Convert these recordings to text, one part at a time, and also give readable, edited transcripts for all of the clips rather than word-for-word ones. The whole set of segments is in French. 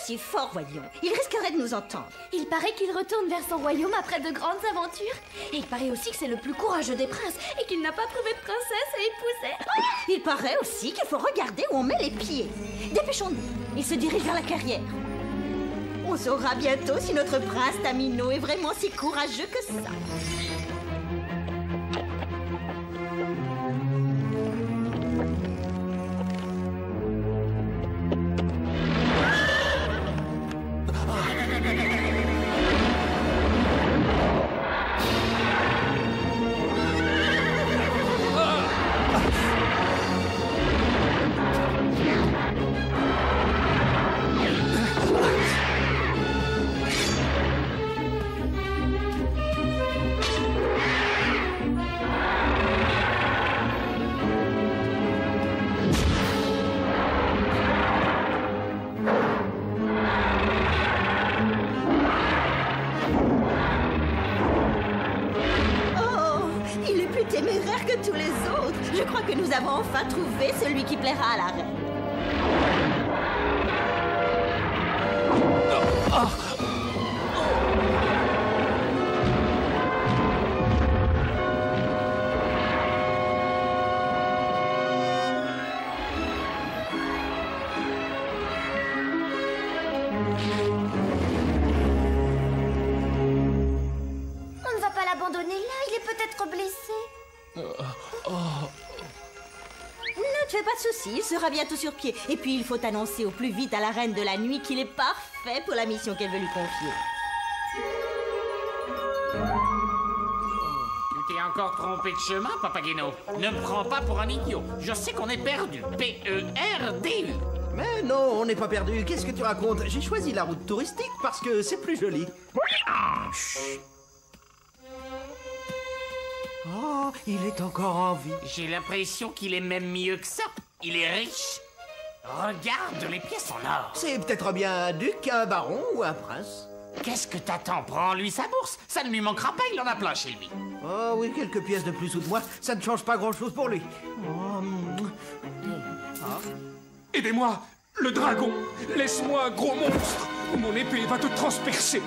Si fort, voyons. Il risquerait de nous entendre. Il paraît qu'il retourne vers son royaume après de grandes aventures. Et il paraît aussi que c'est le plus courageux des princes et qu'il n'a pas trouvé de princesse à épouser. Il paraît aussi qu'il faut regarder où on met les pieds. Dépêchons-nous. Il se dirige vers la carrière. On saura bientôt si notre prince Tamino est vraiment si courageux que ça. Téméraire que tous les autres. Je crois que nous avons enfin trouvé celui qui plaira à la reine. On ne va pas l'abandonner là, il est peut-être blessé. Ne te fais pas de soucis, il sera bientôt sur pied. Et puis il faut annoncer au plus vite à la reine de la nuit qu'il est parfait pour la mission qu'elle veut lui confier. Tu t'es encore trompé de chemin, Papageno. Ne me prends pas pour un idiot. Je sais qu'on est perdu. P-E-R-D-U. Mais non, on n'est pas perdu. Qu'est-ce que tu racontes? J'ai choisi la route touristique parce que c'est plus joli. Chut. Oh, il est encore en vie. J'ai l'impression qu'il est même mieux que ça. Il est riche. Regarde les pièces en or. C'est peut-être bien un duc, un baron ou un prince. Qu'est-ce que t'attends? Prends-lui sa bourse. Ça ne lui manquera pas, il en a plein chez lui. Oh oui, quelques pièces de plus ou de moins, ça ne change pas grand-chose pour lui. Aidez-moi, le dragon. Laisse-moi, gros monstre. Mon épée va te transpercer.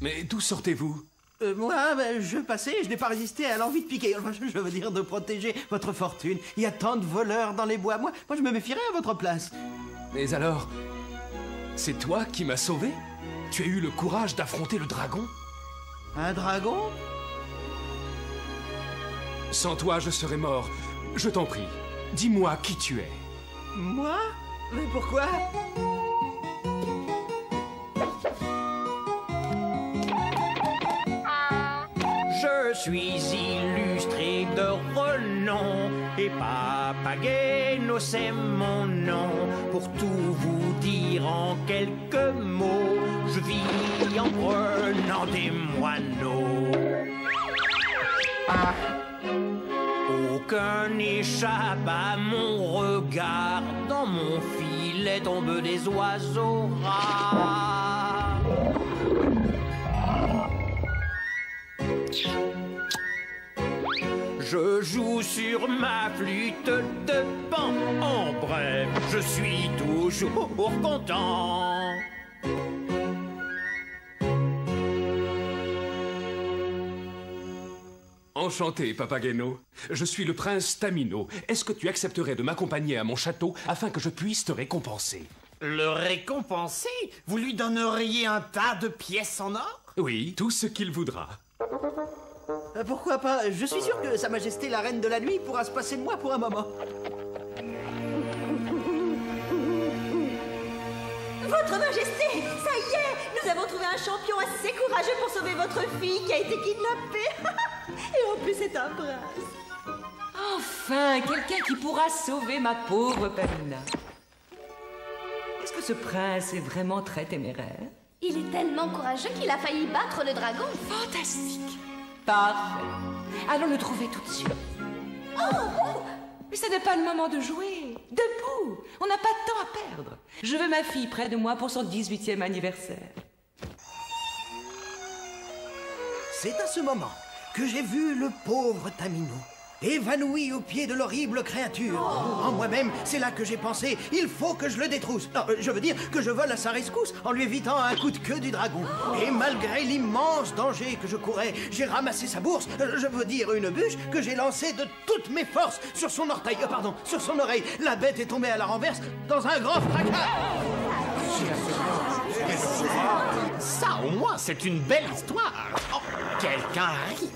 Mais d'où sortez-vous? Moi, je passais, je n'ai pas résisté à l'envie de piquer. Enfin, je veux dire de protéger votre fortune. Il y a tant de voleurs dans les bois. Moi je me méfierais à votre place. Mais alors, c'est toi qui m'as sauvé? Tu as eu le courage d'affronter le dragon? Un dragon? Sans toi, je serais mort. Je t'en prie, dis-moi qui tu es. Moi? Mais pourquoi? Je suis illustré de renom et Papageno c'est mon nom. Pour tout vous dire en quelques mots, je vis en prenant des moineaux. Aucun n'échappe à mon regard, dans mon filet tombent des oiseaux rares. Je joue sur ma flûte de pan. En bref, je suis toujours content. Enchanté, Papageno. Je suis le prince Tamino. Est-ce que tu accepterais de m'accompagner à mon château afin que je puisse te récompenser? Le récompenser? Vous lui donneriez un tas de pièces en or? Oui, tout ce qu'il voudra. Pourquoi pas? Je suis sûr que Sa Majesté la Reine de la Nuit pourra se passer de moi pour un moment. Votre Majesté, ça y est, nous avons trouvé un champion assez courageux pour sauver votre fille qui a été kidnappée. Et en plus, c'est un prince. Enfin, quelqu'un qui pourra sauver ma pauvre Pamina. Est-ce que ce prince est vraiment très téméraire? Il est tellement courageux qu'il a failli battre le dragon. Fantastique. Parfait. Allons le trouver tout de suite. Oh! Mais ce n'est pas le moment de jouer. Debout. On n'a pas de temps à perdre. Je veux ma fille près de moi pour son 18e anniversaire. C'est à ce moment que j'ai vu le pauvre Tamino, évanoui au pied de l'horrible créature. En moi-même, c'est là que j'ai pensé, il faut que je le détrousse. Non, je veux dire que je vole à sa rescousse en lui évitant un coup de queue du dragon. Et malgré l'immense danger que je courais, j'ai ramassé sa bourse, je veux dire une bûche, que j'ai lancée de toutes mes forces sur son orteil, sur son oreille. La bête est tombée à la renverse dans un grand fracas. Ça, au moins, c'est une belle histoire. Oh, quelqu'un arrive.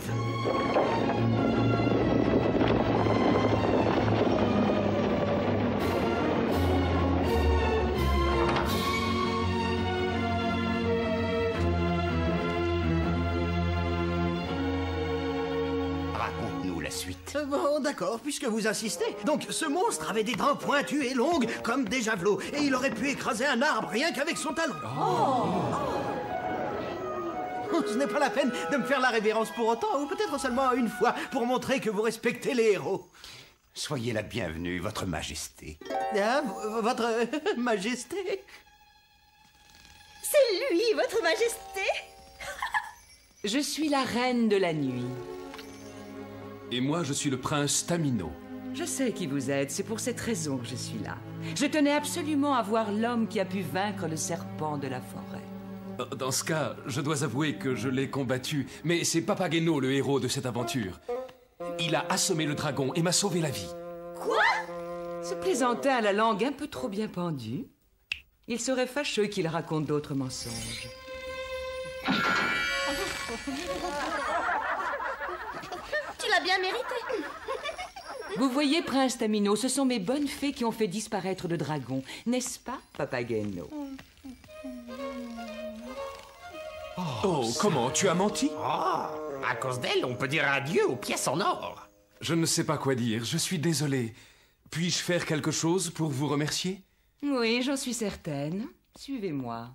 Raconte-nous la suite. Bon, d'accord, puisque vous insistez. Donc, ce monstre avait des dents pointues et longues comme des javelots, et il aurait pu écraser un arbre rien qu'avec son talon. Ce n'est pas la peine de me faire la révérence pour autant, ou peut-être seulement une fois, pour montrer que vous respectez les héros. Soyez la bienvenue, votre majesté. Ah, votre majesté? C'est lui, votre Majesté. Je suis la reine de la nuit. Et moi, je suis le prince Tamino. Je sais qui vous êtes, c'est pour cette raison que je suis là. Je tenais absolument à voir l'homme qui a pu vaincre le serpent de la forêt. Dans ce cas, je dois avouer que je l'ai combattu, mais c'est Papageno le héros de cette aventure. Il a assommé le dragon et m'a sauvé la vie. Quoi? Ce plaisantin a la langue un peu trop bien pendue. Il serait fâcheux qu'il raconte d'autres mensonges. Tu l'as bien mérité. Vous voyez, prince Tamino, ce sont mes bonnes fées qui ont fait disparaître le dragon. N'est-ce pas, Papageno? Oh, comment? Tu as menti? Oh, à cause d'elle, on peut dire adieu aux pièces en or. Je ne sais pas quoi dire, je suis désolé. Puis-je faire quelque chose pour vous remercier? Oui, j'en suis certaine. Suivez-moi.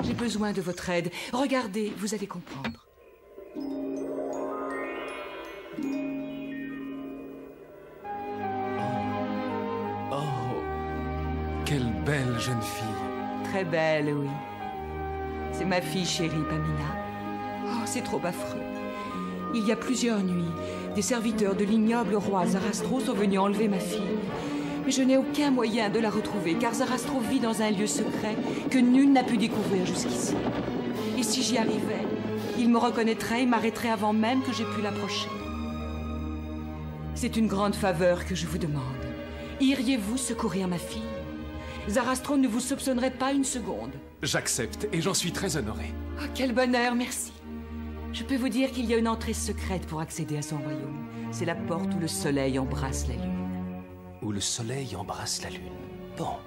J'ai besoin de votre aide. Regardez, vous allez comprendre. Oh, quelle belle jeune fille. Très belle, oui. C'est ma fille chérie, Pamina. Oh, c'est trop affreux. Il y a plusieurs nuits, des serviteurs de l'ignoble roi Zarastro sont venus enlever ma fille. Mais je n'ai aucun moyen de la retrouver, car Zarastro vit dans un lieu secret que nul n'a pu découvrir jusqu'ici. Et si j'y arrivais, il me reconnaîtrait et m'arrêterait avant même que j'aie pu l'approcher. C'est une grande faveur que je vous demande. Iriez-vous secourir ma fille? Zarastro ne vous soupçonnerait pas une seconde. J'accepte et j'en suis très honoré. Oh, quel bonheur, merci. Je peux vous dire qu'il y a une entrée secrète pour accéder à son royaume. C'est la porte où le soleil embrasse la lune. Où le soleil embrasse la lune. Bon.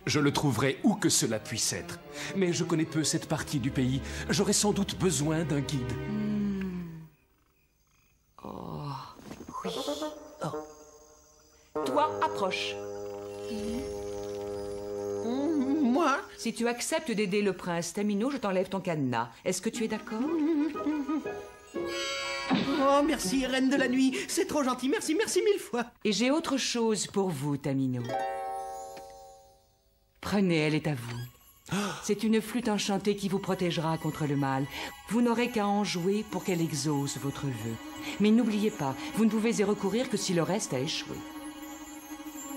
Je le trouverai où que cela puisse être. Mais je connais peu cette partie du pays. J'aurai sans doute besoin d'un guide. Oh, oui. Oh. Toi, approche. Moi? Si tu acceptes d'aider le prince Tamino, je t'enlève ton cadenas. Est-ce que tu es d'accord? Oh, merci, reine de la nuit. C'est trop gentil. Merci, merci mille fois. Et j'ai autre chose pour vous, Tamino. Prenez, elle est à vous. C'est une flûte enchantée qui vous protégera contre le mal. Vous n'aurez qu'à en jouer pour qu'elle exauce votre vœu. Mais n'oubliez pas, vous ne pouvez y recourir que si le reste a échoué.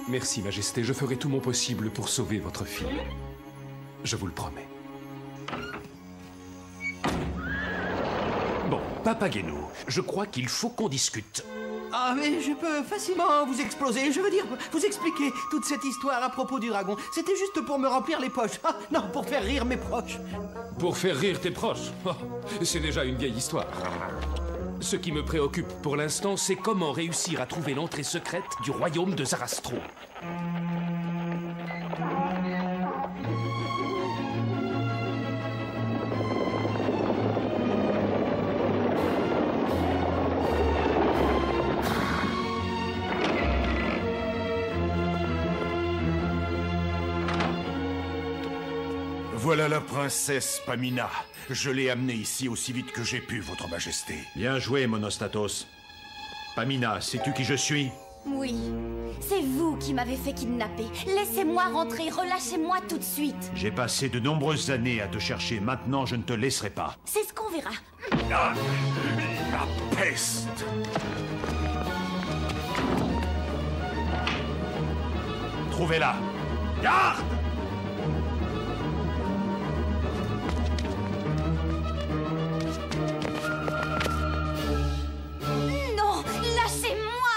Merci, Majesté. Je ferai tout mon possible pour sauver votre fille. Je vous le promets. Bon, Papageno, je crois qu'il faut qu'on discute. Ah, mais je peux facilement vous exploser. Je veux dire, vous expliquer toute cette histoire à propos du dragon. C'était juste pour me remplir les poches. Ah, non, pour faire rire mes proches. Pour faire rire tes proches. Oh, c'est déjà une vieille histoire. Ce qui me préoccupe pour l'instant, c'est comment réussir à trouver l'entrée secrète du royaume de Zarastro. Voilà la princesse Pamina. Je l'ai amenée ici aussi vite que j'ai pu, votre majesté. Bien joué, Monostatos. Pamina, sais-tu qui je suis? Oui, c'est vous qui m'avez fait kidnapper. Laissez-moi rentrer, relâchez-moi tout de suite. J'ai passé de nombreuses années à te chercher. Maintenant, je ne te laisserai pas. C'est ce qu'on verra. Ah, la peste! Trouvez-la. Garde! Non, lâchez-moi!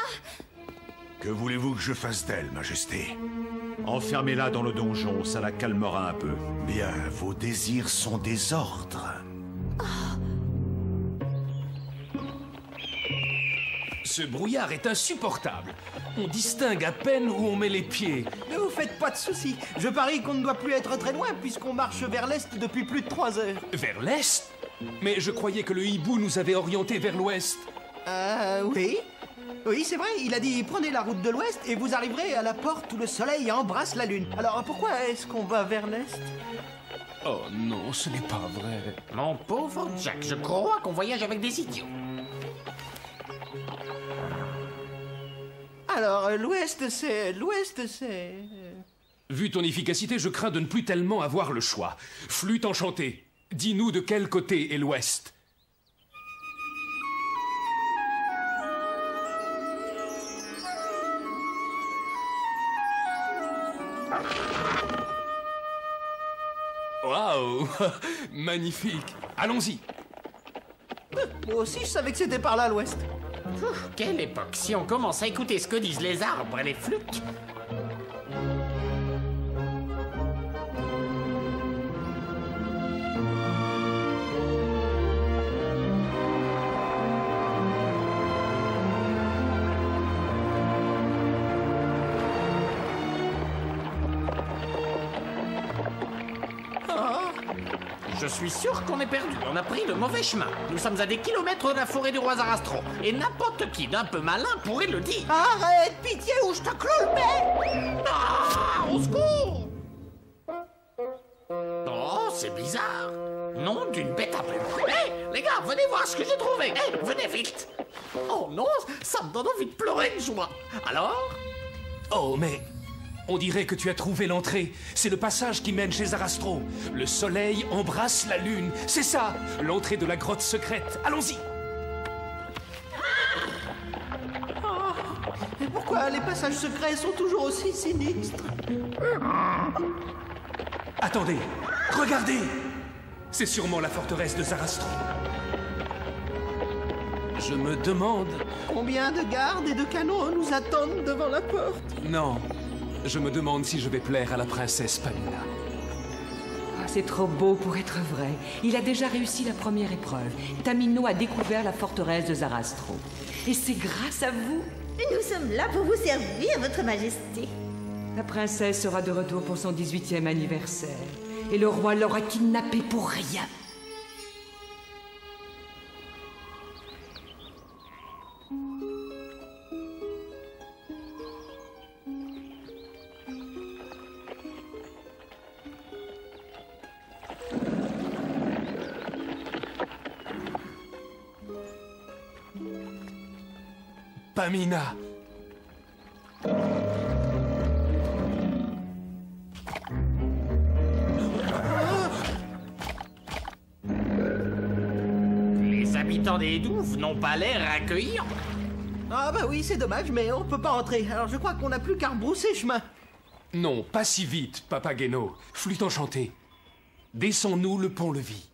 Que voulez-vous que je fasse d'elle, majesté? Enfermez-la dans le donjon, ça la calmera un peu. Bien, vos désirs sont des ordres. Ce brouillard est insupportable. On distingue à peine où on met les pieds. Ne vous faites pas de soucis. Je parie qu'on ne doit plus être très loin puisqu'on marche vers l'est depuis plus de 3 heures. Vers l'est? Mais je croyais que le hibou nous avait orientés vers l'ouest. Oui. Oui, c'est vrai, il a dit prenez la route de l'ouest et vous arriverez à la porte où le soleil embrasse la lune. Alors pourquoi est-ce qu'on va vers l'est? Oh non, ce n'est pas vrai. Mon pauvre Jack, je crois qu'on voyage avec des idiots. Alors, l'ouest, c'est... Vu ton efficacité, je crains de ne plus tellement avoir le choix. Flûte enchantée, dis-nous de quel côté est l'ouest? Waouh! Magnifique! Allons-y! Moi aussi, je savais que c'était par là, l'ouest. Quelle époque! Si on commence à écouter ce que disent les arbres et les flûtes. Je suis sûr qu'on est perdu. On a pris le mauvais chemin. Nous sommes à des kilomètres de la forêt du roi Zarastro. Et n'importe qui d'un peu malin pourrait le dire. Arrête, pitié, ou je te clôt le bec! Ah, au secours! Oh, c'est bizarre. Nom d'une bête à plume. Hé, les gars, venez voir ce que j'ai trouvé. Hé, venez vite. Oh non, ça me donne envie de pleurer de joie. Alors? Oh, mais... on dirait que tu as trouvé l'entrée. C'est le passage qui mène chez Zarastro. Le soleil embrasse la lune. C'est ça, l'entrée de la grotte secrète. Allons-y. Et pourquoi les passages secrets sont toujours aussi sinistres? Attendez, regardez. C'est sûrement la forteresse de Zarastro. Je me demande... combien de gardes et de canons nous attendent devant la porte? Non, je me demande si je vais plaire à la princesse Pamina. Ah, c'est trop beau pour être vrai. Il a déjà réussi la première épreuve. Tamino a découvert la forteresse de Zarastro. Et c'est grâce à vous. Nous sommes là pour vous servir, votre majesté. La princesse sera de retour pour son 18e anniversaire. Et le roi l'aura kidnappée pour rien. Pamina. Les habitants des douves n'ont pas l'air accueillants. Ah bah oui, c'est dommage, mais on peut pas entrer. Alors je crois qu'on n'a plus qu'à rebrousser chemin. Non, pas si vite, Papageno. Flûte enchantée. Descends-nous le pont-levis.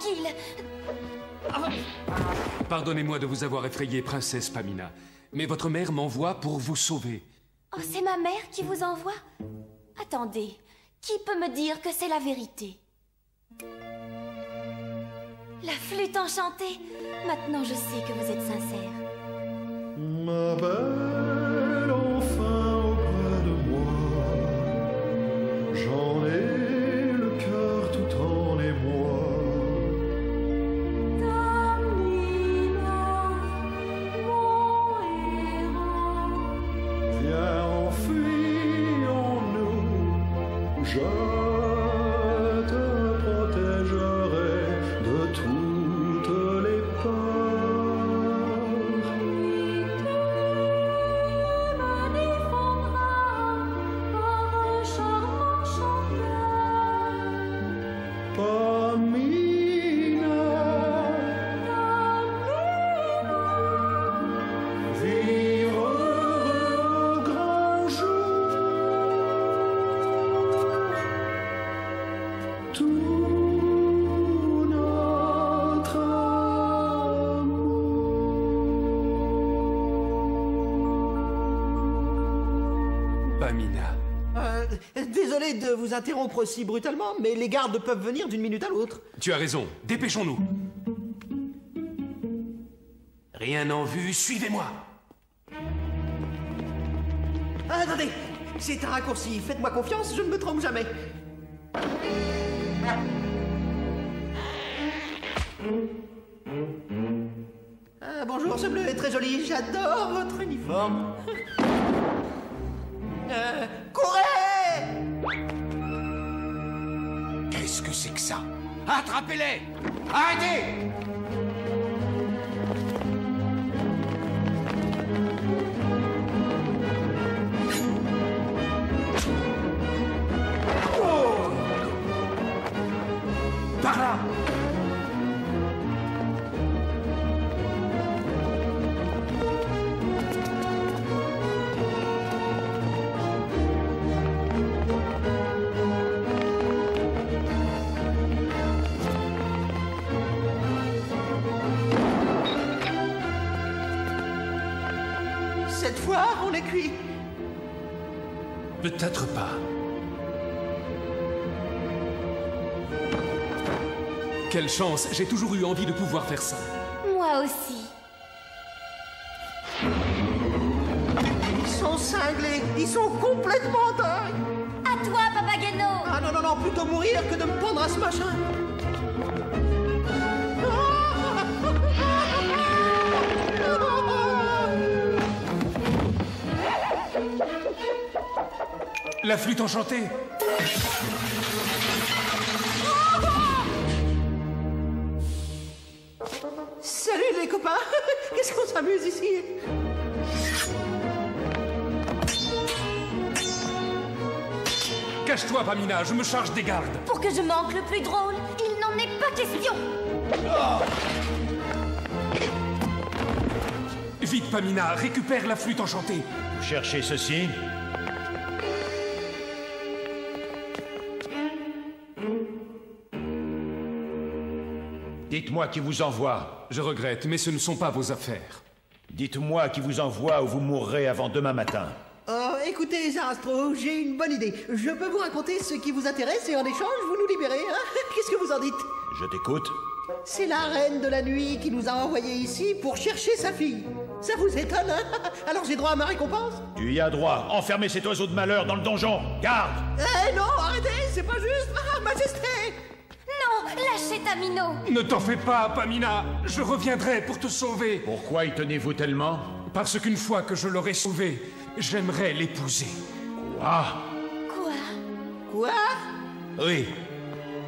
tranquille. Pardonnez-moi de vous avoir effrayé, princesse Pamina, mais votre mère m'envoie pour vous sauver. Oh, c'est ma mère qui vous envoie? Attendez, qui peut me dire que c'est la vérité? La flûte enchantée. Maintenant, je sais que vous êtes sincère. Ma belle, enfin auprès de moi, j'en ai le cœur tout en émoi. Pamina, mon héros. Viens, enfuyons-nous, je te protégerai de toutes les peurs. Me défendra par un charmant chanteur. Pamina, vivre heureux au grand jour. Tout notre Pamina. Désolé de vous interrompre si brutalement, mais les gardes peuvent venir d'une minute à l'autre. Tu as raison, dépêchons-nous. Rien en vue, suivez-moi. Attendez, c'est un raccourci. Faites-moi confiance, je ne me trompe jamais. Bonjour, ce bleu est très joli. J'adore votre uniforme. Courez! Qu'est-ce que c'est que ça? Attrapez-les! Arrêtez! Par là! Cette fois, on est cuit. Peut-être pas. Quelle chance, j'ai toujours eu envie de pouvoir faire ça. Moi aussi. Ils sont cinglés, ils sont complètement dingues. À toi, Papageno. Ah non, non, non, plutôt mourir que de me pendre à ce machin. La flûte enchantée. Salut les copains. Qu'est-ce qu'on s'amuse ici? Cache-toi, Pamina, je me charge des gardes. Pour que je manque le plus drôle, il n'en est pas question. Vite, Pamina, récupère la flûte enchantée. Vous cherchez ceci? Dites-moi qui vous envoie. Je regrette, mais ce ne sont pas vos affaires. Dites-moi qui vous envoie ou vous mourrez avant demain matin. Oh, écoutez, Zarastro, j'ai une bonne idée. Je peux vous raconter ce qui vous intéresse et en échange, vous nous libérez, hein? Qu'est-ce que vous en dites? Je t'écoute. C'est la reine de la nuit qui nous a envoyés ici pour chercher sa fille. Ça vous étonne, hein? Alors j'ai droit à ma récompense? Tu y as droit. Enfermez cet oiseau de malheur dans le donjon. Garde! Eh non, arrêtez, c'est pas juste! Ah, Majesté! Non, lâchez Tamino. Ne t'en fais pas, Pamina. Je reviendrai pour te sauver. Pourquoi y tenez-vous tellement? Parce qu'une fois que je l'aurai sauvée, j'aimerais l'épouser. Quoi? Quoi? Oui.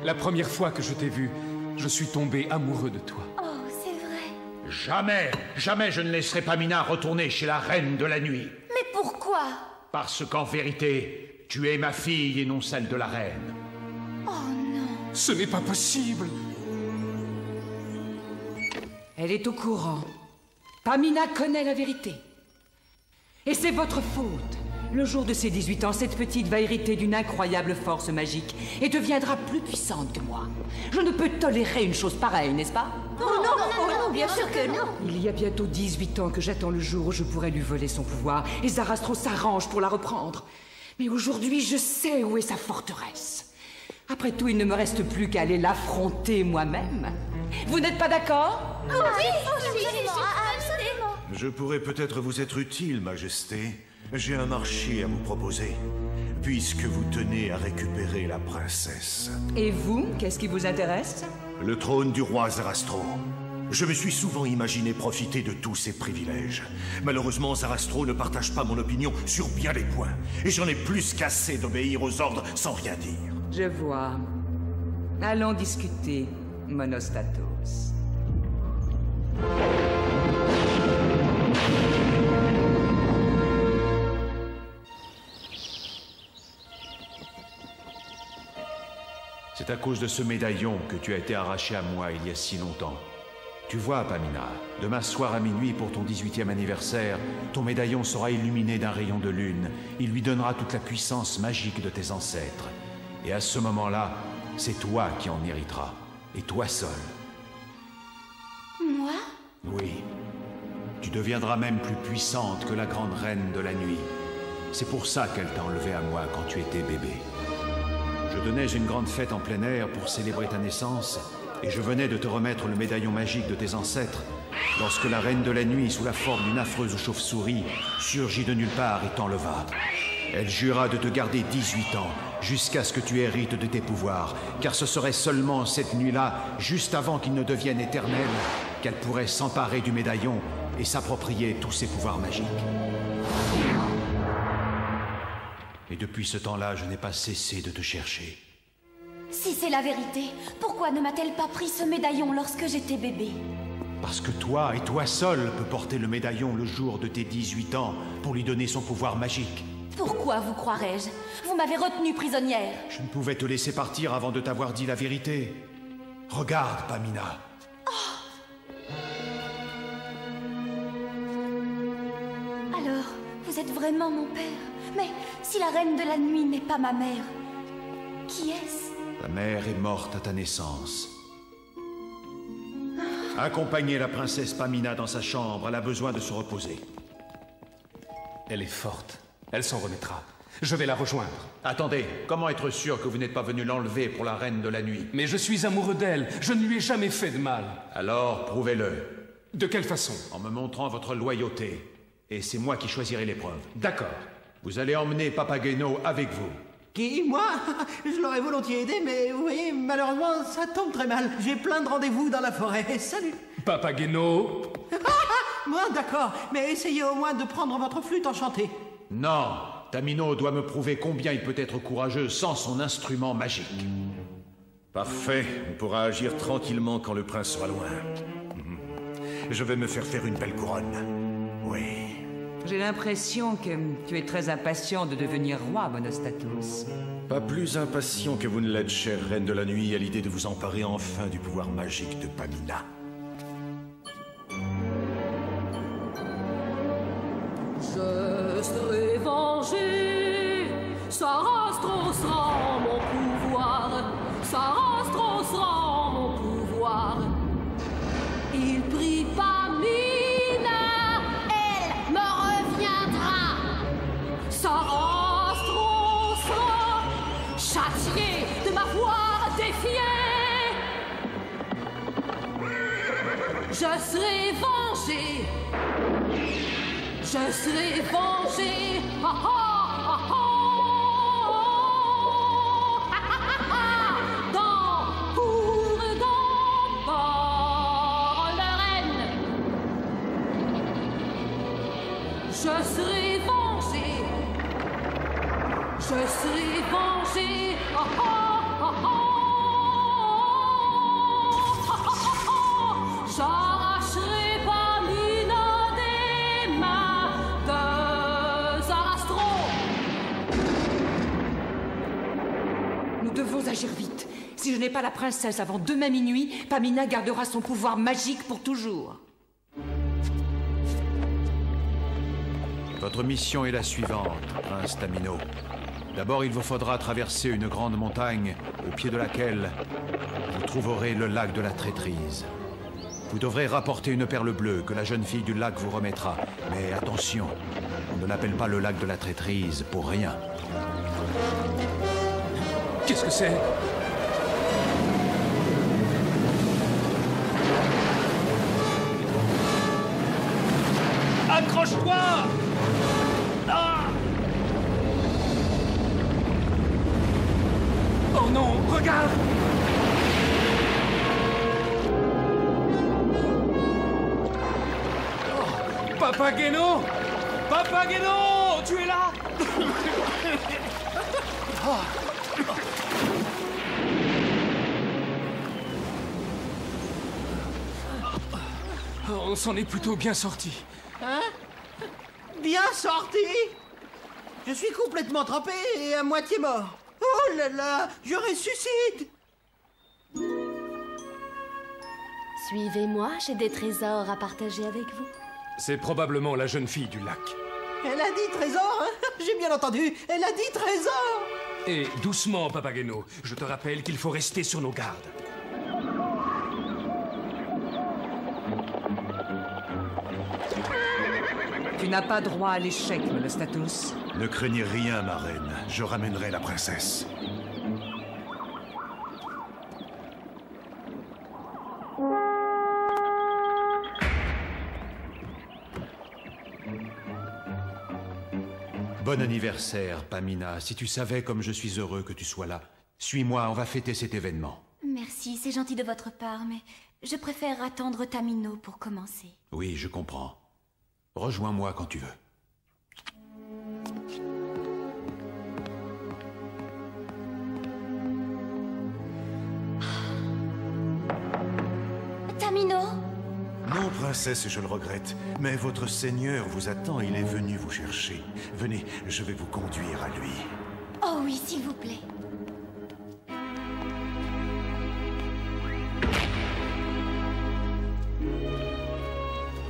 La première fois que je t'ai vu, je suis tombé amoureux de toi. Oh, c'est vrai. Jamais, jamais je ne laisserai Pamina retourner chez la reine de la nuit. Mais pourquoi? Parce qu'en vérité, tu es ma fille et non celle de la reine. Oh non. Ce n'est pas possible. Elle est au courant. Pamina connaît la vérité. Et c'est votre faute. Le jour de ses 18 ans, cette petite va hériter d'une incroyable force magique et deviendra plus puissante que moi. Je ne peux tolérer une chose pareille, n'est-ce pas? Non, bien sûr que non. Il y a bientôt 18 ans que j'attends le jour où je pourrai lui voler son pouvoir et Zarastro s'arrange pour la reprendre. Mais aujourd'hui, je sais où est sa forteresse. Après tout, il ne me reste plus qu'à aller l'affronter moi-même. Vous n'êtes pas d'accord? Oui, Absolument. Je pourrais peut-être vous être utile, Majesté. J'ai un marché à vous proposer, puisque vous tenez à récupérer la princesse. Et vous, qu'est-ce qui vous intéresse? Le trône du roi Zarastro. Je me suis souvent imaginé profiter de tous ses privilèges. Malheureusement, Zarastro ne partage pas mon opinion sur bien des points. Et j'en ai plus qu'assez d'obéir aux ordres sans rien dire. Je vois. Allons discuter, Monostatos. C'est à cause de ce médaillon que tu as été arraché à moi il y a si longtemps. Tu vois, Pamina, demain soir à minuit pour ton 18e anniversaire, ton médaillon sera illuminé d'un rayon de lune. Il lui donnera toute la puissance magique de tes ancêtres. Et à ce moment-là, c'est toi qui en hériteras. Et toi seul. Moi? Oui. Tu deviendras même plus puissante que la grande reine de la nuit. C'est pour ça qu'elle t'a enlevé à moi quand tu étais bébé. Je donnais une grande fête en plein air pour célébrer ta naissance, et je venais de te remettre le médaillon magique de tes ancêtres, lorsque la reine de la nuit, sous la forme d'une affreuse chauve-souris, surgit de nulle part et t'enleva. Elle jura de te garder 18 ans, jusqu'à ce que tu hérites de tes pouvoirs, car ce serait seulement cette nuit-là, juste avant qu'il ne devienne éternel, qu'elle pourrait s'emparer du médaillon et s'approprier tous ses pouvoirs magiques. Et depuis ce temps-là, je n'ai pas cessé de te chercher. Si c'est la vérité, pourquoi ne m'a-t-elle pas pris ce médaillon lorsque j'étais bébé? Parce que toi et toi seul peux porter le médaillon le jour de tes 18 ans pour lui donner son pouvoir magique. Pourquoi vous croirais-je? Vous m'avez retenue prisonnière. Je ne pouvais te laisser partir avant de t'avoir dit la vérité. Regarde, Pamina. Alors, vous êtes vraiment mon père? Mais si la reine de la nuit n'est pas ma mère, qui est-ce? Ta mère est morte à ta naissance. Accompagnez la princesse Pamina dans sa chambre, elle a besoin de se reposer. Elle est forte. Elle s'en remettra. Je vais la rejoindre. Attendez, comment être sûr que vous n'êtes pas venu l'enlever pour la reine de la nuit? Mais je suis amoureux d'elle. Je ne lui ai jamais fait de mal. Alors, prouvez-le. De quelle façon? En me montrant votre loyauté. Et c'est moi qui choisirai l'épreuve. D'accord. Vous allez emmener Papageno avec vous. Qui? Moi? Je l'aurais volontiers aidé, mais vous voyez, malheureusement, ça tombe très mal. J'ai plein de rendez-vous dans la forêt. Salut! Papageno! Moi, d'accord, mais essayez au moins de prendre votre flûte enchantée. Non, Tamino doit me prouver combien il peut être courageux sans son instrument magique. Parfait, on pourra agir tranquillement quand le prince sera loin. Je vais me faire une belle couronne. Oui. J'ai l'impression que tu es très impatient de devenir roi, Monostatos. Pas plus impatient que vous ne l'êtes, chère reine de la nuit, à l'idée de vous emparer enfin du pouvoir magique de Pamina. Je serai vengé, Zarastro sera mon pouvoir, Zarastro sera mon pouvoir. Il prie Pamina, elle me reviendra. Zarastro sera châtié de m'avoir défié. Je serai vengé. Je serai vengé. Ha, ha, ha, ha. Ha, ha, ha, ha. Dans Bourg-en-Bas, la reine. Je serai vengé. Je serai vengé. Ha, ha, ha, ha. Ha, ha, ha, ha. J'arracherai Pamina des mains de Zarastro. Nous devons agir vite. Si je n'ai pas la princesse avant demain minuit, Pamina gardera son pouvoir magique pour toujours. Votre mission est la suivante, prince Tamino. D'abord, il vous faudra traverser une grande montagne, au pied de laquelle vous trouverez le lac de la traîtrise. Vous devrez rapporter une perle bleue que la jeune fille du lac vous remettra. Mais attention, on ne l'appelle pas le lac de la traîtrise pour rien. Qu'est-ce que c'est? Accroche-toi! Ah! Oh non, regarde! Oh, Papageno! Papageno! Tu es là? On s'en est plutôt bien sorti. Hein? Bien sorti? Je suis complètement trempé et à moitié mort. Oh là là, je ressuscite! Suivez-moi, j'ai des trésors à partager avec vous. C'est probablement la jeune fille du lac. Elle a dit trésor, hein? J'ai bien entendu, elle a dit trésor! Et doucement, Papageno. Je te rappelle qu'il faut rester sur nos gardes. Tu n'as pas droit à l'échec, Molostatos. Ne craignez rien, ma reine. Je ramènerai la princesse. Bon anniversaire, Pamina. Si tu savais comme je suis heureux que tu sois là. Suis-moi, on va fêter cet événement. Merci, c'est gentil de votre part, mais je préfère attendre Tamino pour commencer. Oui, je comprends. Rejoins-moi quand tu veux. Tamino? Non, princesse, je le regrette. Mais votre seigneur vous attend, il est venu vous chercher. Venez, je vais vous conduire à lui. Oh oui, s'il vous plaît.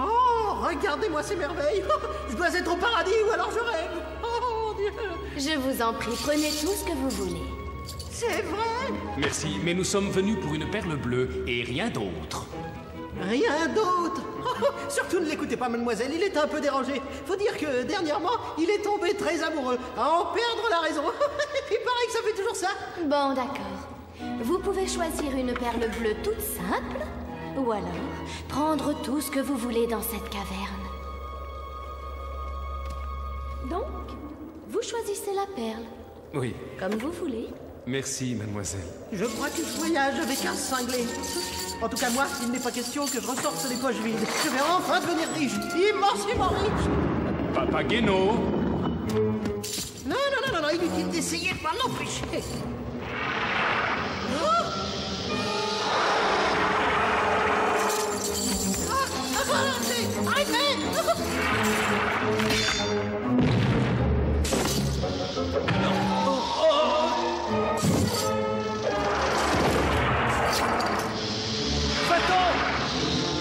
Oh, regardez-moi ces merveilles! Je dois être au paradis ou alors je rêve! Oh, Dieu! Je vous en prie, prenez tout ce que vous voulez. C'est vrai? Merci, mais nous sommes venus pour une perle bleue et rien d'autre. Rien d'autre! Surtout ne l'écoutez pas, mademoiselle, il est un peu dérangé. Faut dire que dernièrement, il est tombé très amoureux, à en perdre la raison. Il paraît que ça fait toujours ça. Bon, d'accord. Vous pouvez choisir une perle bleue toute simple, ou alors prendre tout ce que vous voulez dans cette caverne. Donc, vous choisissez la perle, Oui, comme vous voulez. merci, mademoiselle. Je crois que je voyage avec un cinglé. En tout cas, moi, il n'est pas question que je ressorte les poches vides. Je vais enfin devenir riche, immensément riche. Papageno! Non, non, non, non, inutile d'essayer de m'en empêcher.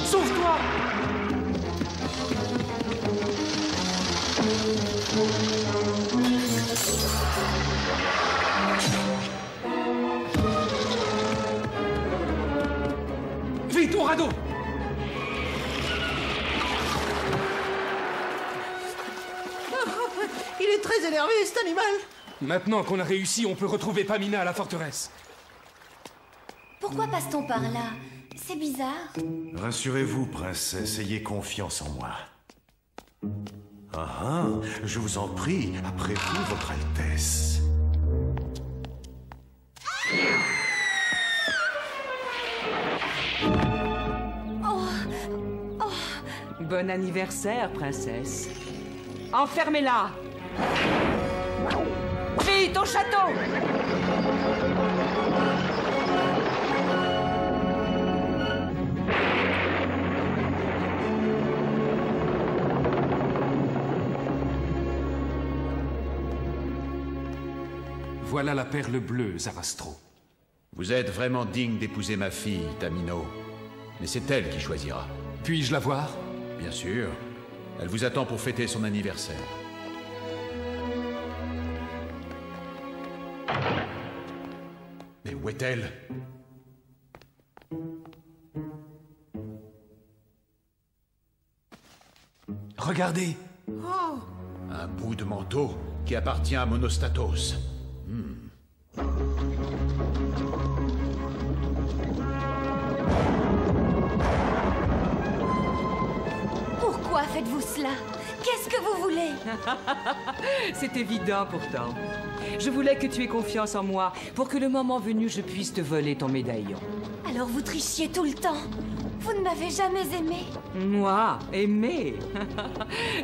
Sauve-toi! Vite, au radeau! Il est très énervé, cet animal. Maintenant qu'on a réussi, on peut retrouver Pamina à la forteresse. Pourquoi passe-t-on par là? C'est bizarre. Rassurez-vous, princesse, ayez confiance en moi. Ah ah, je vous en prie, après vous, votre Altesse. Bon anniversaire, princesse. Enfermez-la! Vite, au château! Voilà la perle bleue, Zarastro. Vous êtes vraiment digne d'épouser ma fille, Tamino. Mais c'est elle qui choisira. Puis-je la voir? Bien sûr. Elle vous attend pour fêter son anniversaire. Où est-elle? Regardez. Oh. Un bout de manteau qui appartient à Monostatos. Pourquoi faites-vous cela? Qu'est-ce que vous voulez? C'est évident pourtant. Je voulais que tu aies confiance en moi pour que le moment venu, je puisse te voler ton médaillon. Alors vous trichiez tout le temps. Vous ne m'avez jamais aimé. Moi, aimer?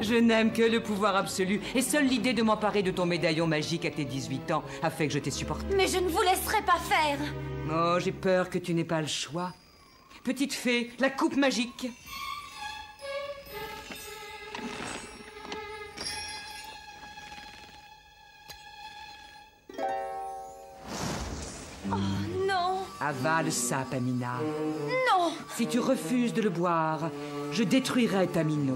Je n'aime que le pouvoir absolu et seule l'idée de m'emparer de ton médaillon magique à tes 18 ans a fait que je t'ai supporté. Mais je ne vous laisserai pas faire. Oh, j'ai peur que tu n'aies pas le choix. Petite fée, la coupe magique. Oh non! Avale ça, Pamina. Non! Si tu refuses de le boire, je détruirai Tamino.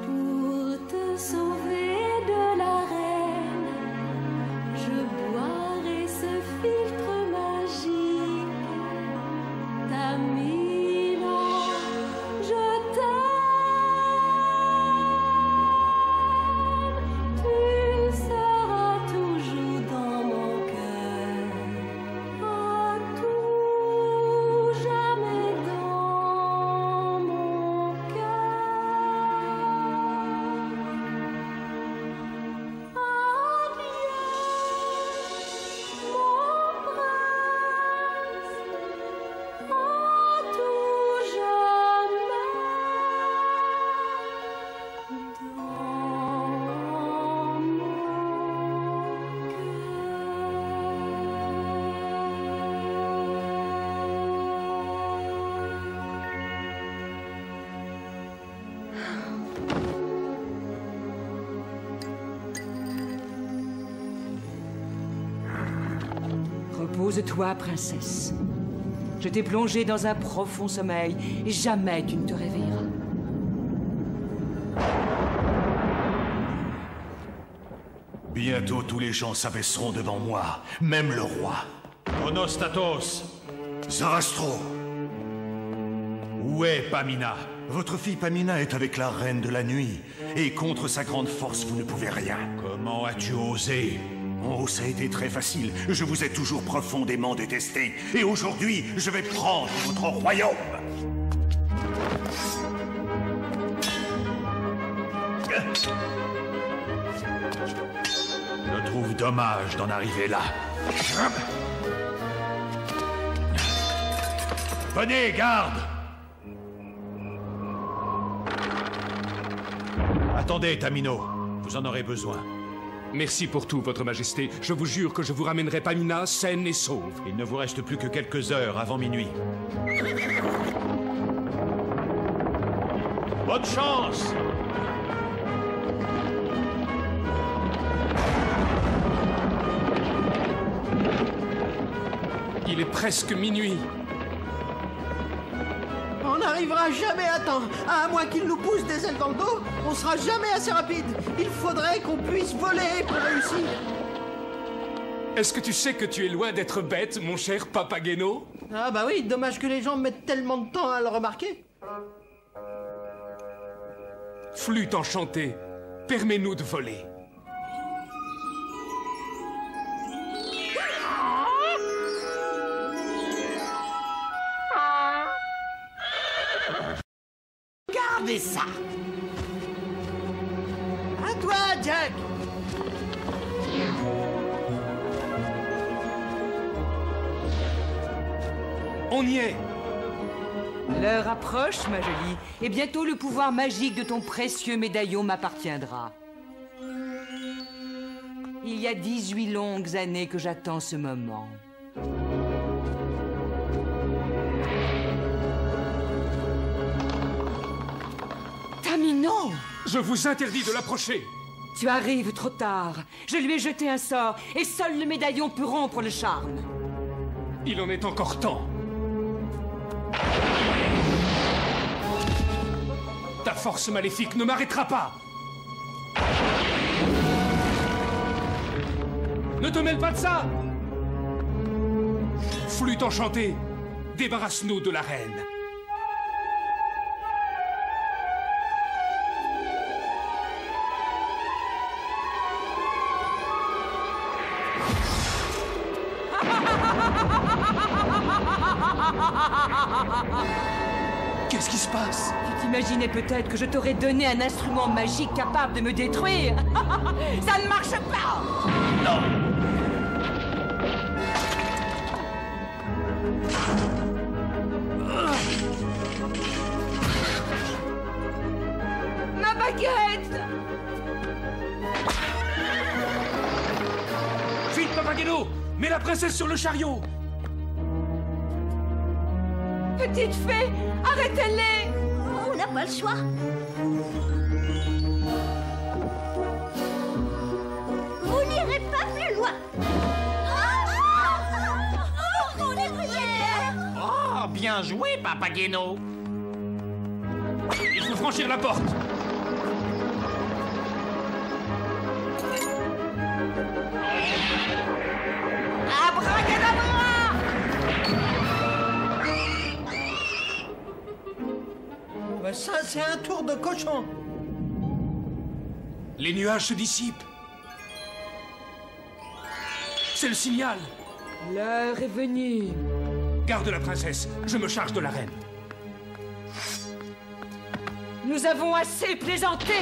Pour te sauver de la reine, je boirai ce filtre magique. Tamino, je t'aime. Tu seras toujours dans mon cœur. À tout jamais dans mon cœur. Adieu, mon prince. À tout jamais dans mon Repose-toi, princesse. Je t'ai plongée dans un profond sommeil et jamais tu ne te réveilleras. Bientôt tous les gens s'abaisseront devant moi, même le roi. Monostatos! Zarastro! Où est Pamina? Votre fille Pamina est avec la reine de la nuit, et contre sa grande force, vous ne pouvez rien. Comment as-tu osé? Oh, ça a été très facile. Je vous ai toujours profondément détesté. Et aujourd'hui, je vais prendre votre royaume. Je trouve dommage d'en arriver là. Venez, garde! Attendez, Tamino. Vous en aurez besoin. Merci pour tout, Votre Majesté. Je vous jure que je vous ramènerai Pamina saine et sauve. Il ne vous reste plus que quelques heures avant minuit. Bonne chance! Il est presque minuit. On n'arrivera jamais à temps. À moins qu'il nous pousse des ailes dans le dos, on sera jamais assez rapide. Il faudrait qu'on puisse voler pour réussir. Est-ce que tu sais que tu es loin d'être bête, mon cher Papageno? Ah bah oui, dommage que les gens mettent tellement de temps à le remarquer. Flûte enchantée, permets-nous de voler. Regardez ça! À toi, Jack! On y est! L'heure approche, ma jolie, et bientôt le pouvoir magique de ton précieux médaillon m'appartiendra. Il y a 18 longues années que j'attends ce moment. Tamino! Je vous interdis de l'approcher! Tu arrives trop tard. Je lui ai jeté un sort, et seul le médaillon peut rompre le charme. Il en est encore temps. Ta force maléfique ne m'arrêtera pas. Ne te mêle pas de ça. Flûte enchantée, débarrasse-nous de la reine. Qu'est-ce qui se passe? Tu t'imaginais peut-être que je t'aurais donné un instrument magique capable de me détruire? Ça ne marche pas! Non! Ma baguette! Vite, Papageno! Mets la princesse sur le chariot! Petite fée, arrêtez-les! On n'a pas le choix. Vous n'irez pas plus loin. On est prière. Oh, bien joué, Papageno. Il faut franchir la porte! Abracadabra! Ben ça, c'est un tour de cochon. Les nuages se dissipent. C'est le signal. L'heure est venue. Garde la princesse, je me charge de la reine. Nous avons assez plaisanté.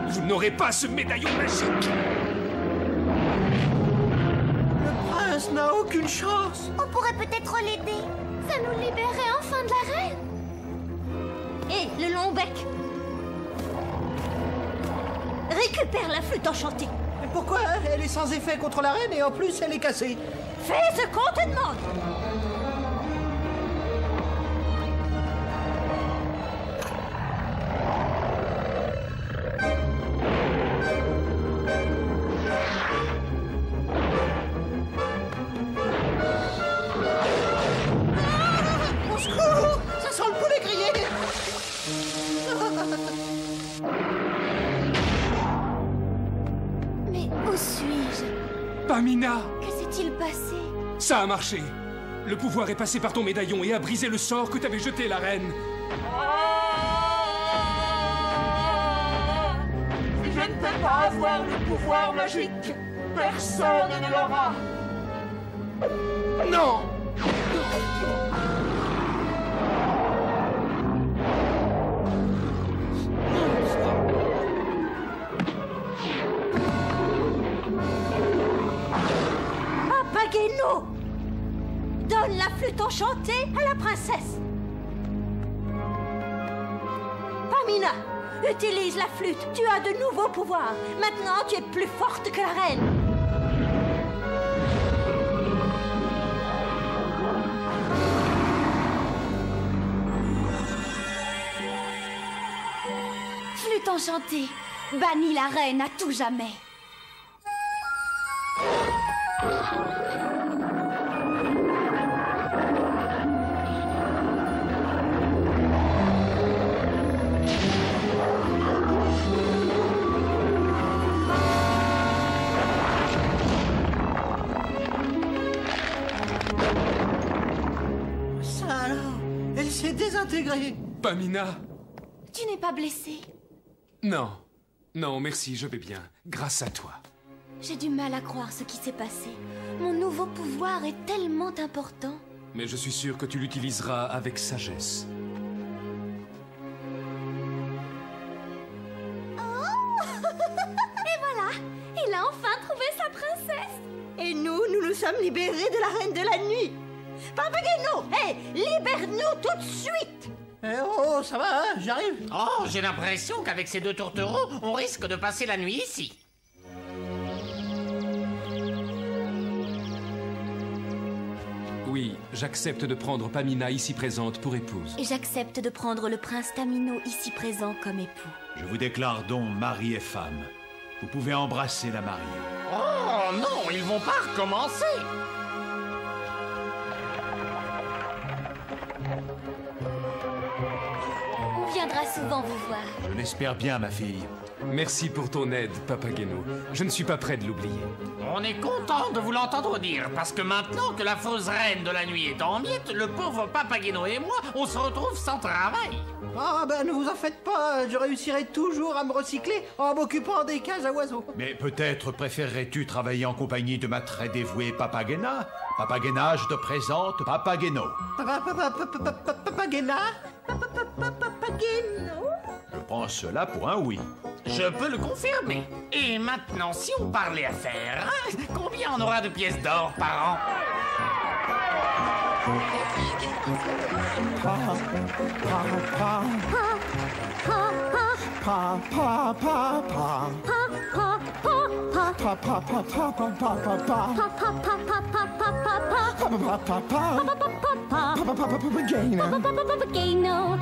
Vous n'aurez pas ce médaillon magique! Le prince n'a aucune chance. On pourrait peut-être l'aider. Ça nous libérerait enfin de la reine. Hé, le long bec. Récupère la flûte enchantée. Mais pourquoi elle est sans effet contre la reine et en plus elle est cassée? Fais ce qu'on te demande. Au secours! Ça sent le poulet grillé. Mais où suis-je? Pamina! Que s'est-il passé? Ça a marché! Le pouvoir est passé par ton médaillon et a brisé le sort que t'avait jeté la reine. Si je ne peux pas avoir le pouvoir magique, personne ne l'aura. Non! Papageno! Donne la flûte enchantée à la princesse. Pamina, utilise la flûte. Tu as de nouveaux pouvoirs. Maintenant, tu es plus forte que la reine. Flûte enchantée, bannis la reine à tout jamais. Ça alors, elle s'est désintégrée. Pamina! Tu n'es pas blessée? Non. Non, merci, je vais bien. Grâce à toi. J'ai du mal à croire ce qui s'est passé. Mon nouveau pouvoir est tellement important. Mais je suis sûr que tu l'utiliseras avec sagesse. Et voilà, il a enfin trouvé sa princesse. Et nous, nous nous sommes libérés de la reine de la nuit. Papageno, hé, libère-nous tout de suite. Oh, ça va, hein, j'arrive. Oh, j'ai l'impression qu'avec ces deux tourtereaux, on risque de passer la nuit ici. Oui, j'accepte de prendre Pamina ici présente pour épouse. Et j'accepte de prendre le prince Tamino ici présent comme époux. Je vous déclare donc mari et femme. Vous pouvez embrasser la mariée. Oh non, ils vont pas recommencer. On viendra souvent vous voir. Je l'espère bien, ma fille. Merci pour ton aide, Papageno. Je ne suis pas prêt de l'oublier. On est content de vous l'entendre dire, parce que maintenant que la fausse reine de la nuit est en miettes, le pauvre Papageno et moi, on se retrouve sans travail. Ah ben ne vous en faites pas, je réussirai toujours à me recycler en m'occupant des cages à oiseaux. Mais peut-être préférerais-tu travailler en compagnie de ma très dévouée Papagena? Papagena, je te présente Papageno. Papagena? Papageno? Je prends cela pour un oui. Je peux le confirmer. Et maintenant, si on parlait affaires, hein, combien on aura de pièces d'or par an? Papageno.